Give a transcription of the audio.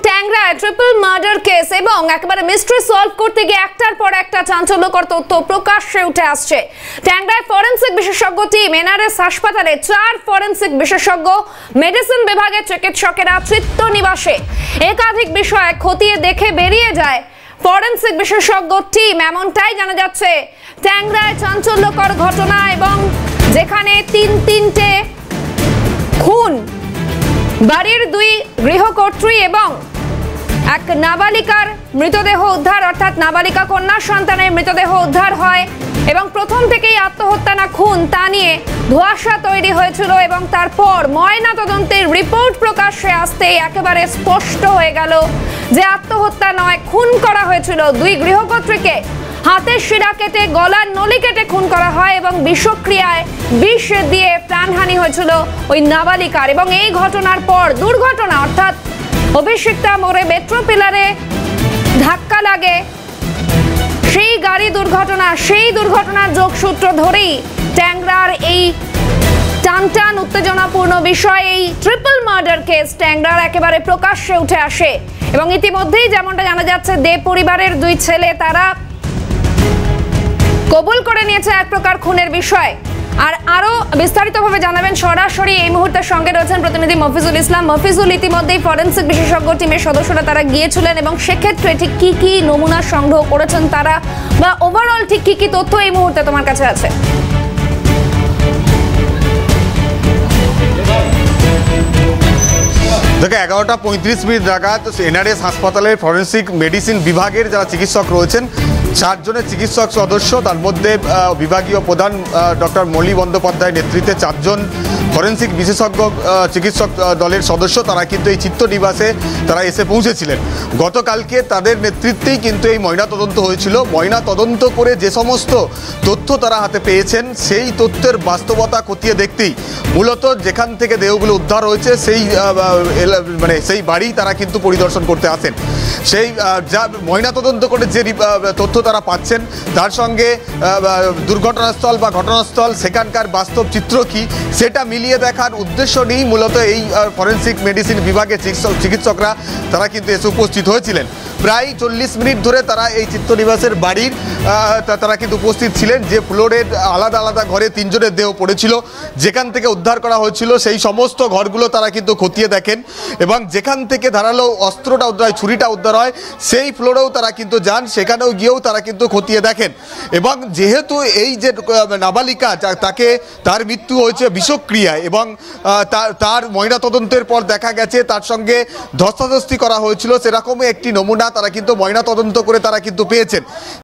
ট্যাংরায় triple murder case এবং একেবারে mystery solve করতে গিয়ে একটার পর একটা চাঞ্চল্যকর তথ্য প্রকাশ্যে উঠে আসছে। ট্যাংরায় ফরেনসিক বিশেষজ্ঞ টিম এনআরএস হাসপাতালে 4 ফরেনসিক বিশেষজ্ঞ মেডিসিন বিভাগের চিকিৎসকেরা চিত্ত নিবাসে একাধিক বিষয় খতিয়ে দেখে বেরিয়ে যায় ফরেনসিক বিশেষজ্ঞ টিম। এমনটাই জানা যাচ্ছে। ট্যাংরায় চাঞ্চল্যকর ঘটনা এবং যেখানে তিনটে খুন, বাড়ির 2 গৃহকর্ত্রী এবং এক নাবালিকার মৃতদেহ উদ্ধার, অর্থাৎ নাবালিকা কন্যা সন্তানের মৃতদেহ উদ্ধার হয় এবং প্রথম থেকেই আত্মহত্যা না খুন তা নিয়ে ধোঁয়াশা তৈরি হয়েছিল এবং তারপর ময়না তদন্তের রিপোর্ট প্রকাশ্যে আসতেই একেবারে স্পষ্ট হয়ে গেল যে আত্মহত্যা নয়, খুন করা হয়েছিল। 2 গৃহকর্ত্রীকে হাতের শিরা কেটে গলার নলি কেটে খুন করা হয় এবং বিষক্রিয়ায় বিষ দিয়ে প্রাণহানি হয়েছিল ওই নাবালিকার। এবং এই ঘটনার পর দুর্ঘটনা, অর্থাৎ অভিষিক্তা মোড়ে মেট্রো পিলারে ধাক্কা লাগে, সেই গাড়ি দুর্ঘটনা, সেই দুর্ঘটনার যোগসূত্র ধরেই ট্যাংরার এই টানটান উত্তেজনাপূর্ণ বিষয়, এই ট্রিপল মার্ডার কেস ট্যাংরার একেবারে প্রকাশ্যে উঠে আসে। এবং ইতিমধ্যেই যেমনটা জানা যাচ্ছে, দে পরিবারের 2 ছেলে তারা কবুল করে নিয়েছে এক প্রকার খুনের বিষয়। আর আরো বিস্তারিতভাবে জানাবেন সরাসরি এই মুহূর্তে সঙ্গে রয়েছেন প্রতিনিধি মফিজুল ইসলাম। মফিজুল, ইতিমধ্যেই ফরেনসিক বিশেষজ্ঞ টিমের সদস্যরা তারা গিয়েছিলেন এবং সেক্ষেত্রে ঠিক কি নমুনা সংগ্রহ করেছেন তারা, বা ওভারঅল ঠিক কি তথ্য এই মুহূর্তে তোমার কাছে আছে? দেখো, 11:35 নাগাদ এনআরএস হাসপাতালের ফরেনসিক মেডিসিন বিভাগের যারা চিকিৎসক রয়েছেন 4 জনের চিকিৎসক সদস্য, তার মধ্যে বিভাগীয় প্রধান ডক্টর মলি বন্দ্যোপাধ্যায়ের নেতৃত্বে 4 জন ফরেনসিক বিশেষজ্ঞ চিকিৎসক দলের সদস্য তারা কিন্তু এই চিত্ত নিবাসে তারা এসে পৌঁছেছিলেন। গতকালকে তাদের নেতৃত্বেই কিন্তু এই ময়নাতদন্ত হয়েছিল। ময়নাতদন্ত করে যে সমস্ত তথ্য তারা হাতে পেয়েছেন সেই তথ্যের বাস্তবতা খতিয়ে দেখতেই মূলত যেখান থেকে দেহগুলো উদ্ধার হয়েছে সেই বাড়ি তারা কিন্তু পরিদর্শন করতে আসেন। সেই যা ময়নাতদন্ত করে যে তথ্য তারা পাচ্ছেন তার সঙ্গে দুর্ঘটনাস্থল বা ঘটনাস্থল সেখানকার বাস্তব চিত্র কি সেটা মিলিয়ে দেখার উদ্দেশ্য নিয়েই মূলত এই ফরেনসিক মেডিসিন বিভাগের চিকিৎসকরা তারা কিন্তু এসে উপস্থিত হয়েছিলেন। প্রায় 40 মিনিট ধরে তারা এই চিত্তনিবাসের বাড়ির তারা কিন্তু উপস্থিত ছিলেন। যে ফ্লোরের আলাদা আলাদা ঘরে 3 জনের দেহ পড়েছিল, যেখান থেকে উদ্ধার করা হয়েছিল সেই সমস্ত ঘরগুলো তারা কিন্তু খতিয়ে দেখেন এবং যেখান থেকে ধারালো অস্ত্রটা উদ্ধার হয়, ছুরিটা উদ্ধার হয়, সেই ফ্লোরেও তারা কিন্তু যান, সেখানেও গিয়েও তারা কিন্তু খতিয়ে দেখেন। এবং যেহেতু এই যে নাবালিকা তার মৃত্যু হয়েছে বিষক্রিয়ায় এবং তার ময়নাতদন্তের পর দেখা গেছে তার সঙ্গে ধস্তাধস্তি করা হয়েছিল, সেরকমই একটি নমুনা তারা কিন্তু ময়নাতদন্ত করে তারা কিন্তু পেয়েছেন।